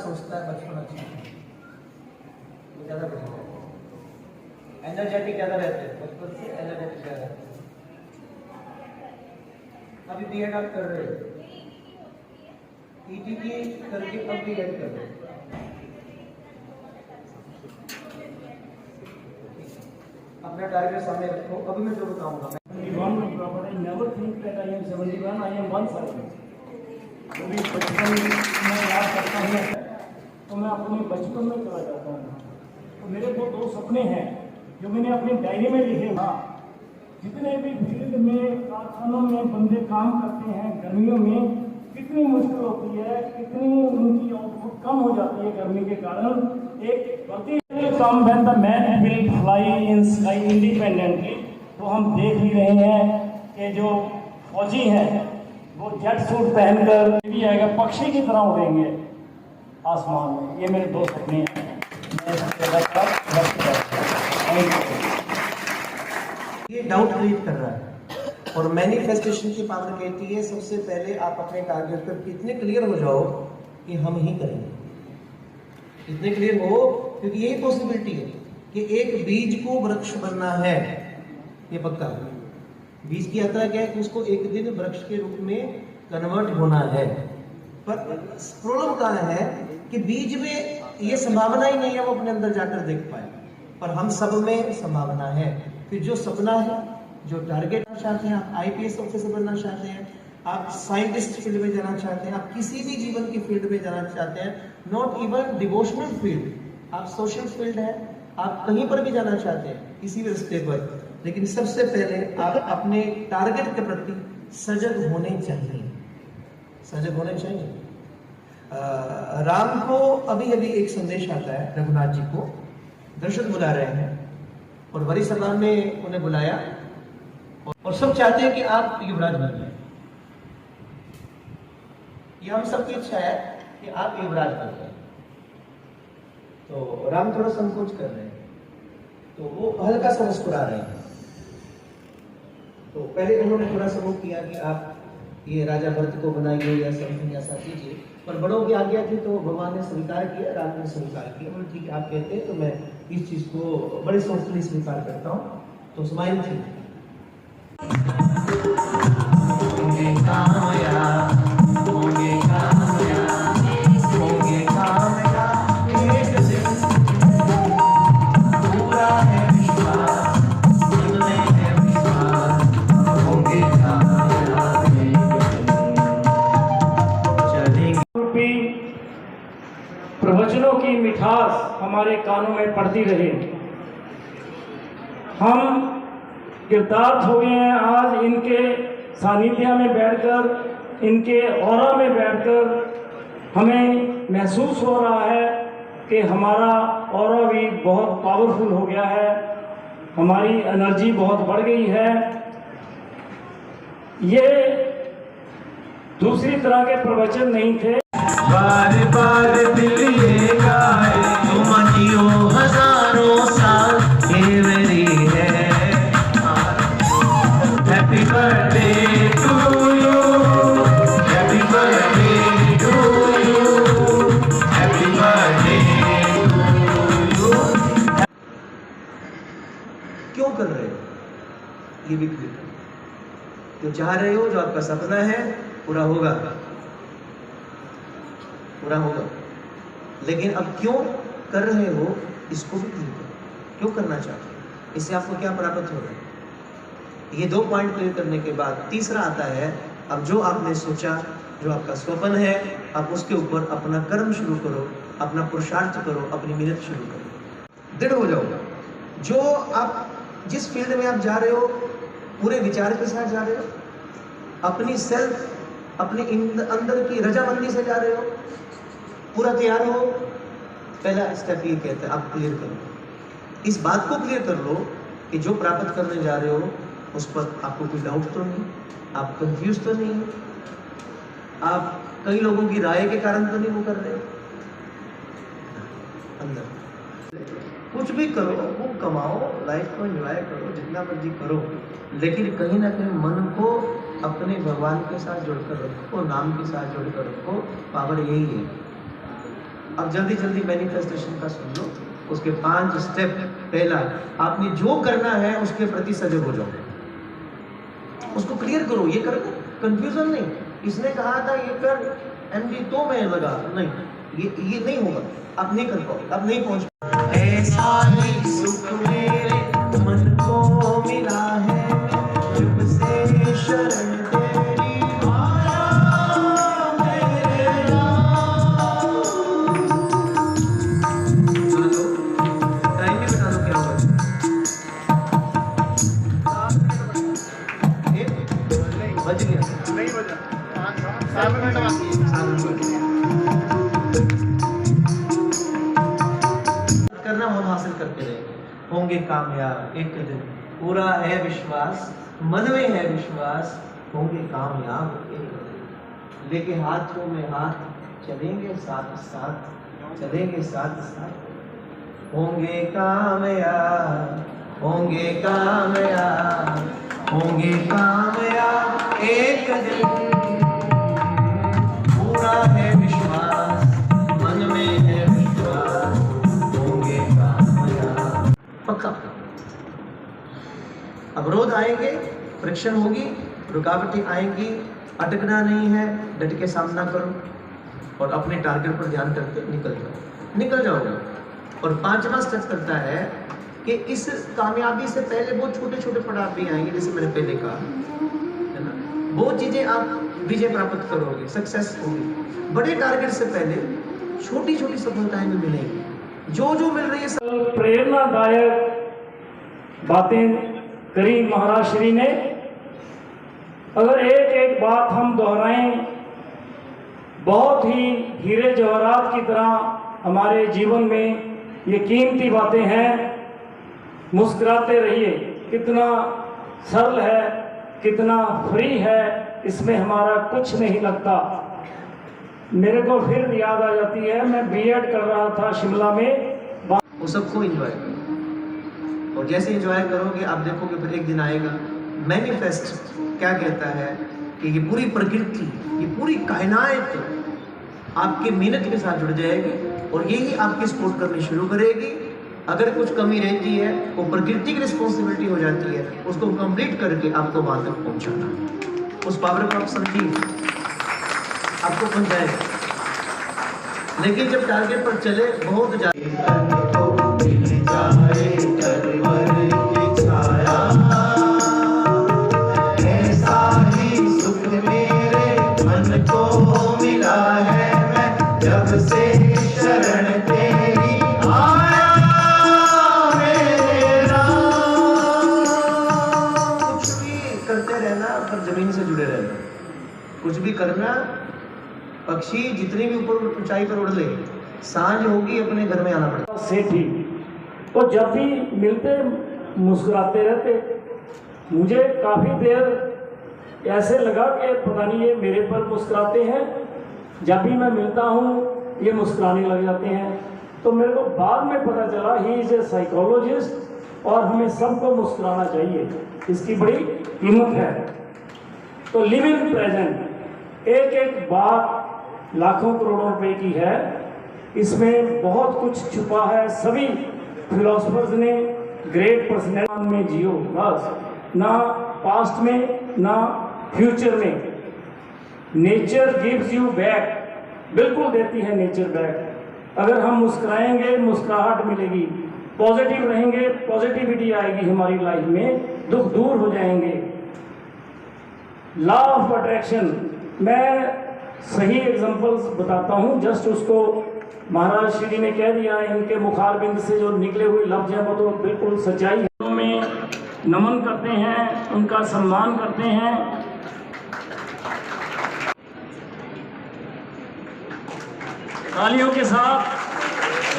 सोचता है बचपन अच्छा है, वो ज़्यादा बेटर है, एनर्जेटिक ज़्यादा रहते हैं, बचपन से एनर्जेटिक ज़्यादा। अभी बीएड आप कर रहे हो, ईटी की करके अब बीएड कर रहे हो, अपना टारगेट सामने रखो। अभी मैं जो बताऊंगा, never think that I am 71, I am 140. कभी बचपन में याद करता हूँ तो मैं अपने बचपन में चला जाता हूँ। तो मेरे दो सपने हैं जो मैंने अपनी डायरी में लिखे। हाँ, जितने भी फील्ड में कारखानों में बंदे काम करते हैं, गर्मियों में कितनी मुश्किल होती है, कितनी उनकी आउटपुट कम हो जाती है गर्मी के कारण। एक प्रति come when the man will fly in sky independently. तो हम देख ही रहे हैं कि जो फौजी हैं वो जेट सूट पहनकर भी आएगा, पक्षी की तरह उड़ेंगे आसमान में। ये मेरे दो सपने हैं। ये डाउट क्रिएट कर रहा है, और मैनिफेस्टेशन की पावर कहती है सबसे पहले आप अपने टारगेट पर इतने क्लियर हो जाओ कि हम ही करेंगे, इतने क्लियर हो, क्योंकि यही पॉसिबिलिटी है कि एक बीज को वृक्ष बनना है, ये पक्का। बीज की यात्रा क्या है कि उसको एक दिन वृक्ष के रूप में कन्वर्ट होना है, पर प्रॉब्लम कहाँ है कि बीज में ये संभावना ही नहीं है वो अपने अंदर जाकर देख पाए, पर हम सब में संभावना है। फिर जो सपना है, जो टारगेट चाहते हैं, आप आईपीएस ऑफिसर बनना चाहते हैं, आप साइंटिस्ट फील्ड में जाना चाहते हैं, आप किसी भी जीवन की फील्ड में जाना चाहते हैं, नॉट इवन डिवोशनल फील्ड, आप सोशल फील्ड है, आप कहीं पर भी जाना चाहते हैं, किसी भी रास्ते पर, लेकिन सबसे पहले आप अपने टारगेट के प्रति सजग होने चाहिए, सजग होने चाहिए। राम को अभी अभी एक संदेश आता है, रघुनाथ जी को दशरथ बुला रहे हैं और बड़ी सभा में उन्हें बुलाया, और सब चाहते हैं कि आप युवराज बन जाए। ये हम सबकी इच्छा है कि आप युवराज बन जाए। तो राम थोड़ा संकोच कर रहे हैं, तो वो हल्का सा मुस्कुरा रहे हैं। तो पहले उन्होंने थोड़ा सा वो किया कि आप ये राजा भरत को बनाइए या समथिंग ऐसा कीजिए, पर बड़ों की आज्ञा थी तो भगवान ने स्वीकार किया, राम ने स्वीकार किया। बोले ठीक है, आप कहते हैं तो मैं इस चीज को बड़े सॉफ्टली स्वीकार करता हूँ। तो स्माइल थी। प्रवचनों की मिठास हमारे कानों में पड़ती रहे। हम कृतार्थ हो गए हैं आज इनके सानिध्य में बैठकर, इनके ऑरा में बैठकर हमें महसूस हो रहा है कि हमारा ऑरा भी बहुत पावरफुल हो गया है, हमारी एनर्जी बहुत बढ़ गई है। ये दूसरी तरह के प्रवचन नहीं थे। बार बार दिल ये गाए तुम जियो हजारों साल, ये मेरी है। Happy birthday to you, happy birthday to you, happy birthday to you. क्यों कर रहे हो ये भी क्लियर, जो चाह रहे हो, जो आपका सपना है, पूरा होगा, पूरा होगा। लेकिन अब क्यों कर रहे हो इसको भी क्लियर करो, क्यों करना चाहते हो, इससे आपको क्या प्राप्त हो रहा है। ये दो पॉइंट क्लियर करने के बाद तीसरा आता है, अब जो आपने सोचा, जो आपका स्वप्न है, आप उसके ऊपर अपना कर्म शुरू करो, अपना पुरुषार्थ करो, अपनी मेहनत शुरू करो, दृढ़ हो जाओ। जो आप जिस फील्ड में आप जा रहे हो, पूरे विचार के साथ जा रहे हो, अपनी सेल्फ, अपने अंदर की रजामंदी से जा रहे हो, पूरा तैयार हो। पहला स्टेप ये कहता है आप क्लियर करो, इस बात को क्लियर कर लो कि जो प्राप्त करने जा रहे हो उस पर आपको कोई डाउट तो नहीं, आप कंफ्यूज तो नहीं, आप कई लोगों की राय के कारण तो नहीं वो कर रहे। अंदर कुछ भी करो, वो कमाओ, लाइफ को एंजॉय करो, जितना मर्जी करो, लेकिन कहीं ना कहीं मन को अपने भगवान के साथ जोड़कर रखो, नाम के साथ जोड़कर रखो। पावर यही है, अब जल्दी जल्दी मैनिफेस्टेशन का सुन लो। उसके 5 स्टेप। पहला, आपने जो करना है उसके प्रति सजग हो जाओ, उसको क्लियर करो। ये कर, कंफ्यूजन नहीं। इसने कहा था ये कर, एमडी तो मैं लगा नहीं, ये नहीं होगा। आप नहीं कर पाओगे, आप नहीं पहुंच पाओगे। ऐसा ही सुख मेरे मन को मिला है, जब से शरण तेरी आया मेरे राम। चलो टाइम भी बता दो क्या हुआ। बज गया, नहीं बजा, 7 मिनट बाकी है। करना हम हासिल करते रहे, होंगे कामयाब एक दिन। पूरा है विश्वास, मन में है विश्वास, होंगे कामयाब एक दिन। लेके हाथों में हाथ चलेंगे साथ साथ, चलेंगे साथ साथ। होंगे कामयाब, होंगे कामयाब, होंगे कामयाब एक दिन। पूरा है विश्वास, मन में है विश्वास, होंगे कामयाब पक्का। अवरोध आएंगे, फ्रिक्शन होगी, रुकावटें आएंगी, अटकना नहीं है, डट के सामना करो और अपने टारगेट पर ध्यान करके निकल जाओगे। और 5वां स्टेप करता है कि इस कामयाबी से पहले बहुत छोटे छोटे पड़ाव भी आएंगे, जैसे मैंने पहले कहा है ना। बहुत चीजें आप विजय प्राप्त करोगे, सक्सेस होगी। बड़े टारगेट से पहले छोटी छोटी सफलताएं भी मिलेंगी, जो मिल रही है प्रेरणादायक बातें करी महाराज श्री ने। अगर एक एक बात हम दोहराएं, बहुत ही हीरे जवाहरात की तरह हमारे जीवन में ये कीमती बातें हैं। मुस्कुराते रहिए, कितना सरल है, कितना फ्री है, इसमें हमारा कुछ नहीं लगता। मेरे को फिर याद आ जाती है, मैं बीएड कर रहा था शिमला में। वो सबको एंजॉय करो, और जैसे एंजॉय करोगे आप देखोगे फिर एक दिन आएगा। मैनिफेस्ट क्या कहता है कि ये पूरी प्रकृति, ये पूरी कायनात आपके मेहनत के साथ जुड़ जाएगी और यही आपकी सपोर्ट करनी शुरू करेगी। अगर कुछ कमी रहती है वो प्रकृति की रिस्पॉन्सिबिलिटी हो जाती है, उसको कंप्लीट करके आपको वहां तक पहुंचाना। उस पावर को आप समझिए, आपको पहुंचाएगा। लेकिन जब टारगेट पर चले बहुत ऐसा ही सुख मेरे मन को मिला है, मैं जब से शरण तेरी आया मेरे राम। कुछ भी करते रहना पर जमीन से जुड़े रहना, कुछ भी करना। पक्षी जितनी भी ऊपर ऊंचाई पर उड़ ले, सांझ होगी अपने घर में आना पड़ेगा। सेठी तो जब भी मिलते मुस्कुराते रहते। मुझे काफ़ी देर ऐसे लगा कि पता नहीं ये मेरे पर मुस्कुराते हैं। जब भी मैं मिलता हूँ ये मुस्कुराने लग जाते हैं। तो मेरे को बाद में पता चला ही इज ए साइकोलॉजिस्ट और हमें सबको मुस्कुराना चाहिए, इसकी बड़ी कीमत है। तो लिव इन प्रेजेंट, एक एक बात लाखों करोड़ों रुपए की है, इसमें बहुत कुछ छुपा है। सभी फिलोसफर्स ने ग्रेट पर्सनैलिटी में जियो, बस ना पास्ट में ना फ्यूचर में। नेचर गिव्स यू बैक, बिल्कुल देती है नेचर बैक। अगर हम मुस्कुराएंगे मुस्कुराहट मिलेगी, पॉजिटिव रहेंगे पॉजिटिविटी आएगी हमारी लाइफ में, दुख दूर हो जाएंगे। लॉ ऑफ अट्रैक्शन, मैं सही एग्जांपल्स बताता हूँ, जस्ट उसको महाराज श्री ने कह दिया। इनके मुखारबिंद से जो निकले हुए लफ्ज हैं वो तो बिल्कुल सच्चाई है। में नमन करते हैं, उनका सम्मान करते हैं। तालियों के साथ,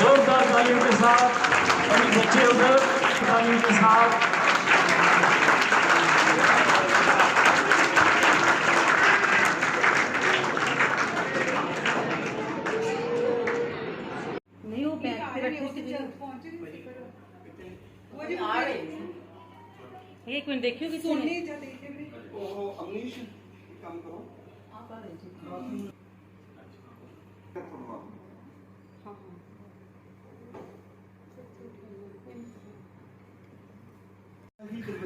जोरदार तालियों के साथ, सभी बच्चे उधर तालियों के साथ। एक मिनट देखियो किसी ने अमनीश काम करो। आप आ रहे थे। हाँ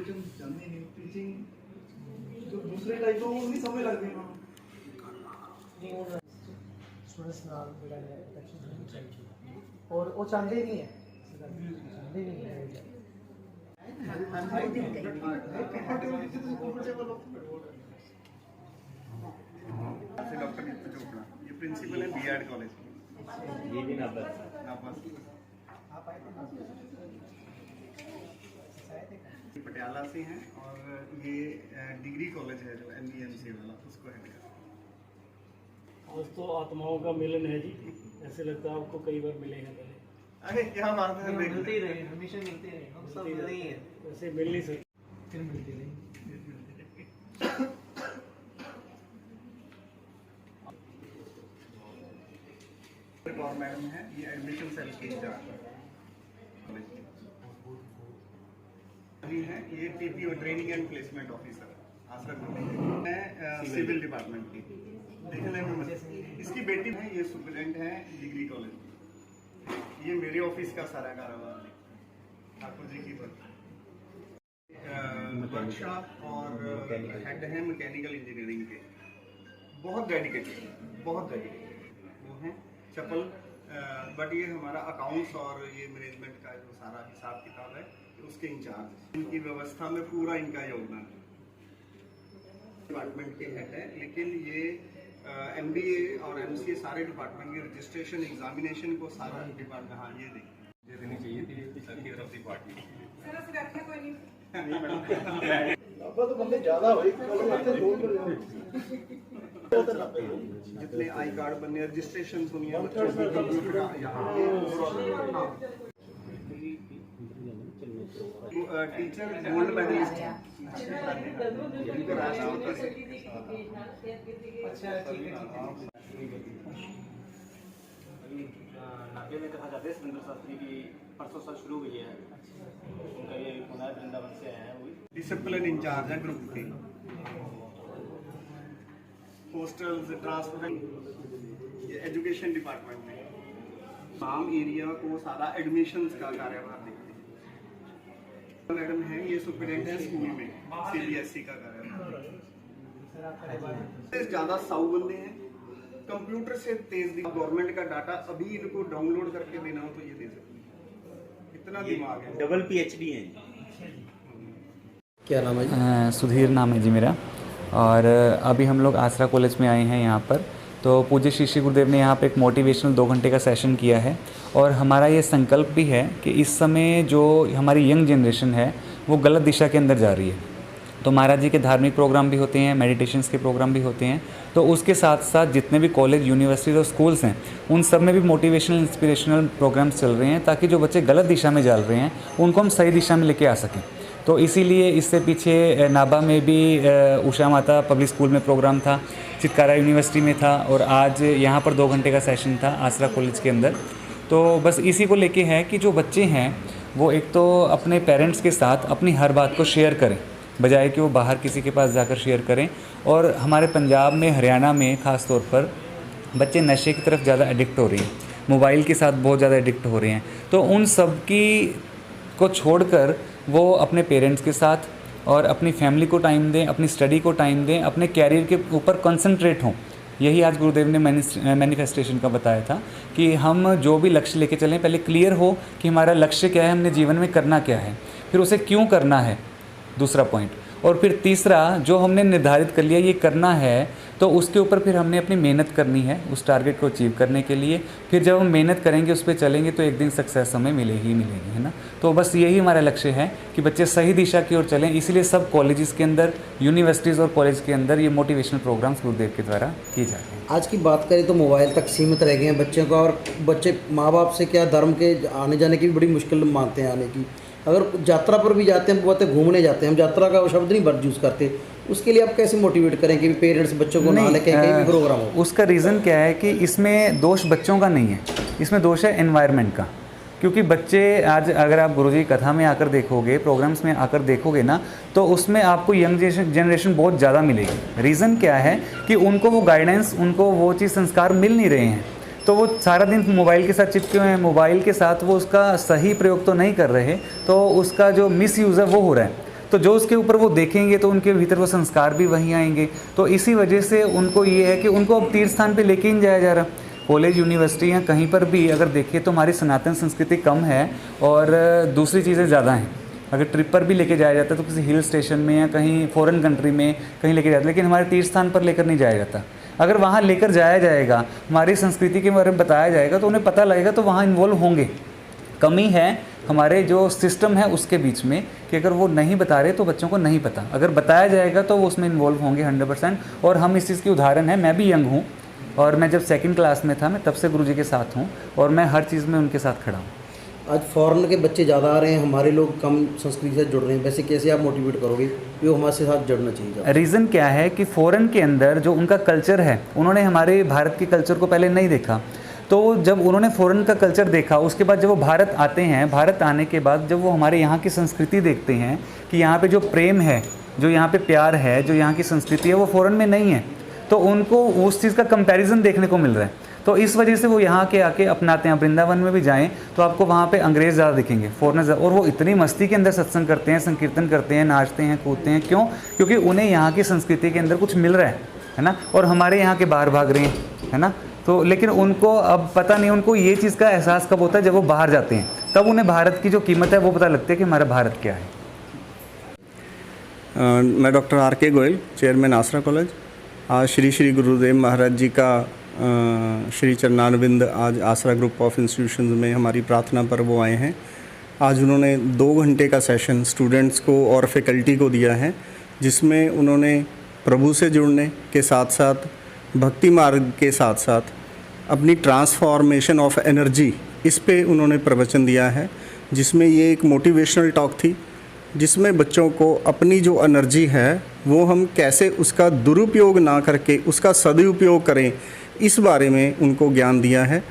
क्वेश्चन जानने नहीं टीचिंग जो दूसरे टाइप को वो नहीं समझ लगती ना स्टूडेंट्स ਨਾਲ ਜਿਹੜਾ ਹੈ ਅਟੈਂਸ਼ਨ ਹੋਣੀ ਚਾਹੀਦੀ ਔਰ ਉਹ ਚਾਹੁੰਦੇ ਨਹੀਂ ਹੈ ਚਾਹੁੰਦੇ नहीं है डॉक्टर नीतू चोपड़ा ये प्रिंसिपल है बीएड कॉलेज ये भी पटियाला से हैं और ये डिग्री कॉलेज है जो MBMC वाला उसको हेड कर आज तो आत्माओं का मिलन है जी, ऐसे लगता है आपको कई बार मिले हैं पहले। अरे क्या बात है मिलते ही रहे हमेशा मिलते रहे हम सब मिलते ही हैं वैसे मिल नहीं सकते फिर मिलते रहे और मैडम है ये एडमिशन सेल के इंचार्ज है ये TPO training and placement officer आसरा है सिविल डिपार्टमेंट की देखने में इसकी बेटी है ये सुपरिटेंडेंट है डिग्री कॉलेज ये मेरे ऑफिस का सारा कारोबार ठाकुर जी की वर्कशॉप और हेड है मैकेनिकल इंजीनियरिंग के बहुत डेडिकेटेड वो हैं चपल बट ये हमारा अकाउंट्स और ये मैनेजमेंट का जो सारा हिसाब किताब है उसके इंचार्ज इनकी व्यवस्था में पूरा इनका योगदान है डिपार्टमेंट के हेड है लेकिन ये MBA और MCA सारे डिपार्टमेंट के रजिस्ट्रेशन एग्जामिनेशन को सारा डिपार्टमेंट हाँ ये देखिए देनी चाहिए थी सर की तरफ से पार्टी अब तो बंदे ज्यादा हुए जितने आई कार्ड बनने रजिस्ट्रेशन सुनिए टीचर गोल्ड मेडलिस्ट नाके में कहा जाता है सुरेंद्र शास्त्री की परसों साल शुरू हुई है उनका ये पुनः वृंदावन से आया है वो डिसिप्लिन इंचार्ज है ग्रुप के हॉस्टल्स ट्रांसपोर्ट ये एजुकेशन डिपार्टमेंट में तमाम एरिया को सारा एडमिशंस का कार्यभार देखते हैं मैडम है ये सुपरिटेंडेंट है स्कूल में CBSE का कार्यभार ज्यादा 100 बंदे हैं कंप्यूटर से तेज गवर्नमेंट का डाटा अभी इनको डाउनलोड करके देना हो तो ये दे सकते हैं इतना दिमाग है डबल PhD है क्या नाम है सुधीर नाम है जी मेरा और अभी हम लोग आसरा कॉलेज में आए हैं यहाँ पर। तो पूज्य श्री श्री गुरुदेव ने यहाँ पर एक मोटिवेशनल 2 घंटे का सेशन किया है और हमारा ये संकल्प भी है कि इस समय जो हमारी यंग जनरेशन है वो गलत दिशा के अंदर जा रही है। तो महाराज जी के धार्मिक प्रोग्राम भी होते हैं, मेडिटेशंस के प्रोग्राम भी होते हैं, तो उसके साथ साथ जितने भी कॉलेज यूनिवर्सिटीज और स्कूल्स हैं उन सब में भी मोटिवेशनल इंस्पिरेशनल प्रोग्राम्स चल रहे हैं ताकि जो बच्चे गलत दिशा में जा रहे हैं उनको हम सही दिशा में लेके आ सकें। तो इसीलिए इससे पीछे नाबा में भी उषा माता पब्लिक स्कूल में प्रोग्राम था, चितकारा यूनिवर्सिटी में था और आज यहाँ पर 2 घंटे का सेशन था आसरा कॉलेज के अंदर। तो बस इसी को लेके है कि जो बच्चे हैं वो एक तो अपने पेरेंट्स के साथ अपनी हर बात को शेयर करें बजाय कि वो बाहर किसी के पास जाकर शेयर करें। और हमारे पंजाब में, हरियाणा में ख़ास तौर पर बच्चे नशे की तरफ ज़्यादा एडिक्ट हो रहे हैं, मोबाइल के साथ बहुत ज़्यादा एडिक्ट हो रहे हैं। तो उन सब की को छोड़कर वो अपने पेरेंट्स के साथ और अपनी फैमिली को टाइम दें, अपनी स्टडी को टाइम दें, अपने कैरियर के ऊपर कंसंट्रेट हों। यही आज गुरुदेव ने मैनिफेस्टेशन का बताया था कि हम जो भी लक्ष्य लेके चलें पहले क्लियर हो कि हमारा लक्ष्य क्या है, हमने जीवन में करना क्या है, फिर उसे क्यों करना है, दूसरा पॉइंट, और फिर तीसरा जो हमने निर्धारित कर लिया ये करना है तो उसके ऊपर फिर हमने अपनी मेहनत करनी है उस टारगेट को अचीव करने के लिए। फिर जब हम मेहनत करेंगे उस पर चलेंगे तो एक दिन सक्सेस हमें मिलेगी, है ना। तो बस यही हमारा लक्ष्य है कि बच्चे सही दिशा की ओर चलें। इसलिए सब कॉलेजेस के अंदर, यूनिवर्सिटीज़ और कॉलेज के अंदर ये मोटिवेशनल प्रोग्राम्स गुरुदेव के द्वारा किए जा रहे हैं। आज की बात करें तो मोबाइल तक सीमित रह गए हैं बच्चों का, और बच्चे माँ बाप से क्या धर्म के आने जाने की भी बड़ी मुश्किल मानते हैं आने की। अगर यात्रा पर भी जाते हैं, बोलते घूमने जाते हैं, हम यात्रा का शब्द नहीं यूज़ करते, उसके लिए आप कैसे मोटिवेट करें कि पेरेंट्स बच्चों को ना लेके कहीं भी प्रोग्राम हो? उसका रीज़न क्या है कि इसमें दोष बच्चों का नहीं है, इसमें दोष है एनवायरनमेंट का। क्योंकि बच्चे आज अगर आप गुरुजी कथा में आकर देखोगे, प्रोग्राम्स में आकर देखोगे ना, तो उसमें आपको यंग जनरेशन बहुत ज़्यादा मिलेगी। रीज़न क्या है कि उनको वो गाइडेंस, उनको वो चीज़, संस्कार मिल नहीं रहे हैं। तो वो सारा दिन मोबाइल के साथ चिपके हुए हैं, मोबाइल के साथ वो उसका सही प्रयोग तो नहीं कर रहे, तो उसका जो मिस यूज़ है वो हो रहा है। तो जो उसके ऊपर वो देखेंगे तो उनके भीतर वो संस्कार भी वहीं आएंगे। तो इसी वजह से उनको ये है कि उनको अब तीर्थ स्थान पे लेके ही नहीं जाया जा रहा। कॉलेज, यूनिवर्सिटी या कहीं पर भी अगर देखिए तो हमारी सनातन संस्कृति कम है और दूसरी चीज़ें ज़्यादा हैं। अगर ट्रिप पर भी लेके जाया जाता है तो किसी हिल स्टेशन में या कहीं फॉरेन कंट्री में कहीं लेके जाते, लेकिन हमारे तीर्थ स्थान पर लेकर नहीं जाया जाता। अगर वहाँ लेकर जाया जाएगा, हमारी संस्कृति के बारे में बताया जाएगा तो उन्हें पता लगेगा, तो वहाँ इन्वॉल्व होंगे। कमी है हमारे जो सिस्टम है उसके बीच में कि अगर वो नहीं बता रहे तो बच्चों को नहीं पता, अगर बताया जाएगा तो वो उसमें इन्वॉल्व होंगे 100%। और हम इस चीज़ की उदाहरण है। मैं भी यंग हूँ और मैं जब 2nd क्लास में था मैं तब से गुरुजी के साथ हूँ और मैं हर चीज़ में उनके साथ खड़ा हूँ। आज फॉरेन के बच्चे ज़्यादा आ रहे हैं, हमारे लोग कम संस्कृति से जुड़ रहे हैं, वैसे कैसे आप मोटिवेट करोगे कि वो हमारे साथ जुड़ना चाहिए? रीज़न क्या है कि फ़ॉरेन के अंदर जो उनका कल्चर है, उन्होंने हमारे भारत के कल्चर को पहले नहीं देखा। तो जब उन्होंने फ़ॉरेन का कल्चर देखा, उसके बाद जब वो भारत आते हैं, भारत आने के बाद जब वो हमारे यहाँ की संस्कृति देखते हैं कि यहाँ पे जो प्रेम है, जो यहाँ पे प्यार है, जो यहाँ की संस्कृति है, वो फ़ॉरेन में नहीं है, तो उनको उस चीज़ का कंपैरिजन देखने को मिल रहा है। तो इस वजह से वो यहाँ के आके अपनाते हैं। वृंदावन में भी जाएं तो आपको वहाँ पे अंग्रेज़ ज़्यादा दिखेंगे, फॉरेनर ज़्यादा, और वो इतनी मस्ती के अंदर सत्संग करते हैं, संकीर्तन करते हैं, नाचते हैं, कूदते हैं। क्यों? क्योंकि उन्हें यहाँ की संस्कृति के अंदर कुछ मिल रहा है ना, और हमारे यहाँ के बाहर भाग रहे हैं, है ना। तो लेकिन उनको अब पता नहीं, उनको ये चीज़ का एहसास कब होता है? जब वो बाहर जाते हैं, तब उन्हें भारत की जो कीमत है वो पता लगती है कि हमारा भारत क्या है। मैं डॉक्टर R.K. गोयल, चेयरमैन आसरा कॉलेज। आज श्री श्री गुरुदेव महाराज जी का श्री चरणारविंद आज आसरा ग्रुप ऑफ इंस्टीट्यूशंस में हमारी प्रार्थना पर वो आए हैं। आज उन्होंने 2 घंटे का सेशन स्टूडेंट्स को और फैकल्टी को दिया है, जिसमें उन्होंने प्रभु से जुड़ने के साथ साथ भक्ति मार्ग के साथ साथ अपनी ट्रांसफॉर्मेशन ऑफ एनर्जी, इस पे उन्होंने प्रवचन दिया है, जिसमें ये एक मोटिवेशनल टॉक थी, जिसमें बच्चों को अपनी जो एनर्जी है वो हम कैसे उसका दुरुपयोग ना करके उसका सदुपयोग करें, इस बारे में उनको ज्ञान दिया है।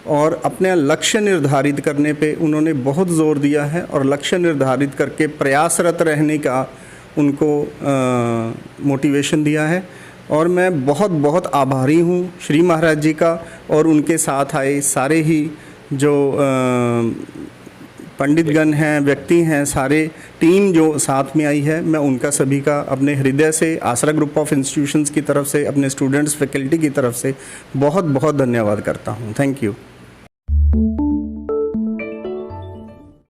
और अपने लक्ष्य निर्धारित करने पे उन्होंने बहुत ज़ोर दिया है और लक्ष्य निर्धारित करके प्रयासरत रहने का उनको मोटिवेशन दिया है। और मैं बहुत बहुत आभारी हूँ श्री महाराज जी का और उनके साथ आए सारे ही जो पंडितगण हैं, व्यक्ति हैं, सारे टीम जो साथ में आई है, मैं उनका सभी का अपने हृदय से, आसरा ग्रुप ऑफ इंस्टीट्यूशंस की तरफ से, अपने स्टूडेंट्स, फैकल्टी की तरफ से बहुत बहुत धन्यवाद करता हूँ। Thank you.